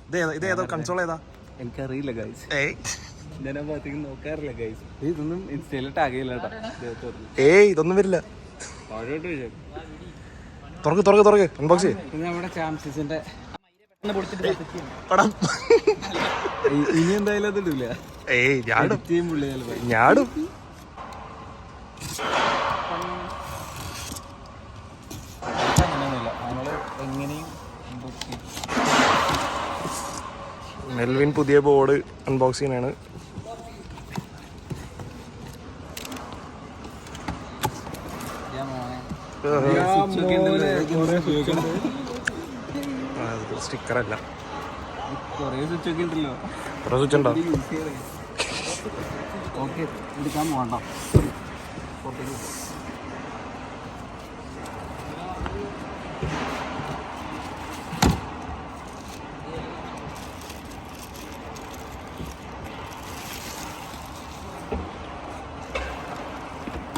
ഇതേതോ console ഏതാ? എനിക്കറിയില്ല guys. ഞാൻ ആ ഭാഗത്തേക്ക് നോക്കാറില്ല ഗൈസ്. ഇതൊന്നും ഇൻസ്റ്റയില് ടാഗ് ചെയ്യില്ല കേട്ടോ. ഇതൊന്നും വരില്ല. തുറക്ക് അൺബോക്സ്. നമ്മുടെ ChamSysന്റെ ഇനി എന്തായാലും അത് ഇടില്ല. ഞാടും. മെൽവിൻ പുതിയ ബോർഡ് അൺബോക്സ് ചെയ്യാനാണ്. സ്റ്റിക്കറല്ല, കുറേ സ്വിച്ച് ഒക്കെ ഉണ്ടല്ലോ. കുറെ സ്വിച്ച് ഉണ്ടോ? ഓക്കെ, എടുക്കാൻ വേണ്ട.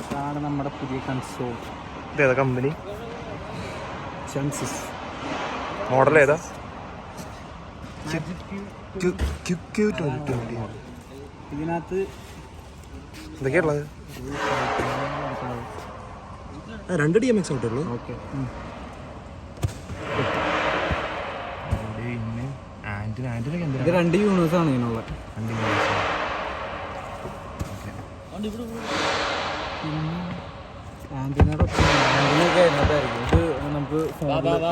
ഇതാണ് നമ്മുടെ പുതിയ കൺസോൾ. ഇതേതാ കമ്പനി? ChamSys. മോഡൽ ഏതാ? QuickQ20. ഇതിനകത്ത് എന്തൊക്കെയുള്ളത്? 2 DMX ഔട്ടുള്ളൂ. ഓക്കെ, ഇത് 2 യൂണിവേഴ്സ് ആണ് ഇതിനുള്ള. ആന്റിനയുടെ ആന്റിനൊക്കെ അതിനകത്തായിരിക്കും. ഇത് നമുക്ക്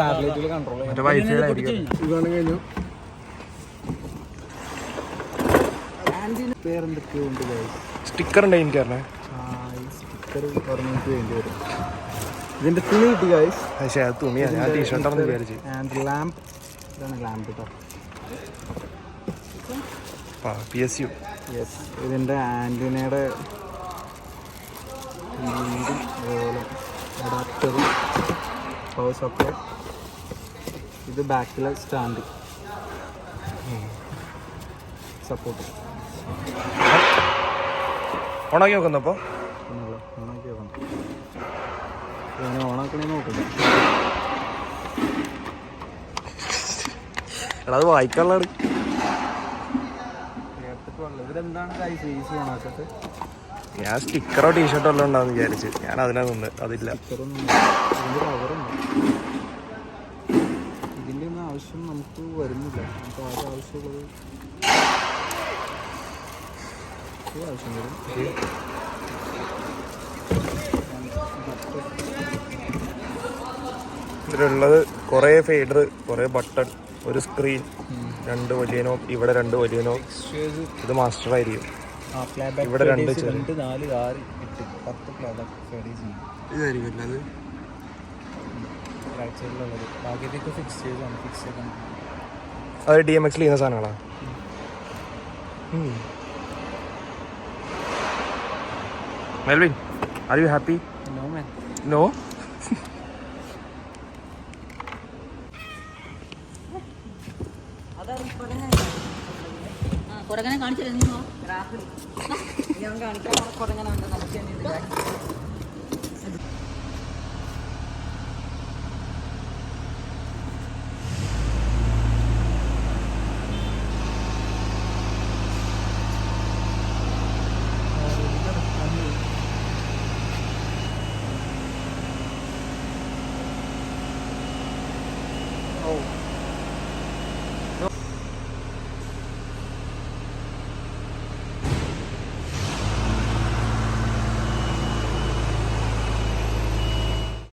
ടാബ്ലറ്റിൽ കൺട്രോൾ ചെയ്യാം. കഴിഞ്ഞു. ആന്റിന് പേരെന്തൊക്കെയോ ഉണ്ട്. സ്റ്റിക്കർ ഉണ്ട് എനിക്ക് പറഞ്ഞേ. സ്റ്റിക്കർ പറഞ്ഞിട്ട് വേണ്ടി വരും. ഇതിന്റെ തുണി കിട്ടി ഗൈസ്. പക്ഷേ അത് തുണിയാണ്, ഞാൻ ടീഷർട്ടാണെന്ന് വിചാരിച്ചു. ആൻഡ് ലാമ്പ്, ഇതാണ് ലാമ്പ് കേട്ടോ. PSU. യെസ്, ഇതിൻ്റെ ആൻറ്റിനയുടെ അഡാപ്റ്ററും പവർ സപ്ലൈ. ഇത് ബാക്കിലെ സ്റ്റാൻഡ് സപ്പോർട്ട്. ഓണാക്കി നോക്കുന്നു. അപ്പോൾ ഓണാക്കി നോക്കണം. ഇങ്ങനെ ഓണാക്കണേ നോക്കുന്നു. അത് വായിക്കാനുള്ളത്. ഇതെന്താണ് ഗൈസ് ഈസി ഓണാക്കത്ത്? ഞാൻ സ്റ്റിക്കറോ ടീഷർട്ടോ എല്ലാം ഉണ്ടാവും വിചാരിച്ച്. ഞാൻ അതിനാ നിന്ന്. അതില്ല. ഇതിൻ്റെ പവറുണ്ട്. ഇതിൻ്റെ ഒന്നും ആവശ്യം നമുക്ക് വരുന്നില്ല. നമുക്ക് ആകെ ആവശ്യമുള്ളത് ആവശ്യം വരും. ഇതിലുള്ളത് കുറേ ഫെയ്ഡർ, കുറേ ബട്ടൺ, ഒരു സ്ക്രീൻ, 2 വലിയ നോബ്, ഇവിടെ 2 വലിയ നോബ്. ഇത് മാസ്റ്റർ ആയിരിക്കും. ഇവിടെ 2 ചെറിയ. 4, 6, 8, 10 പ്ലേബാക്ക് ഇതായിരിക്കും അത്. റൈറ്റ് സൈഡിലുള്ളത് ബാക്കിയൊക്കെ ഫിക്സ് ചെയ്താണ്. അത് DMX ചെയ്യുന്ന സാധനങ്ങളാ. Melvin, are you happy? No man. No. കൊടങ്ങനെ കാണിച്ചിരുന്നു.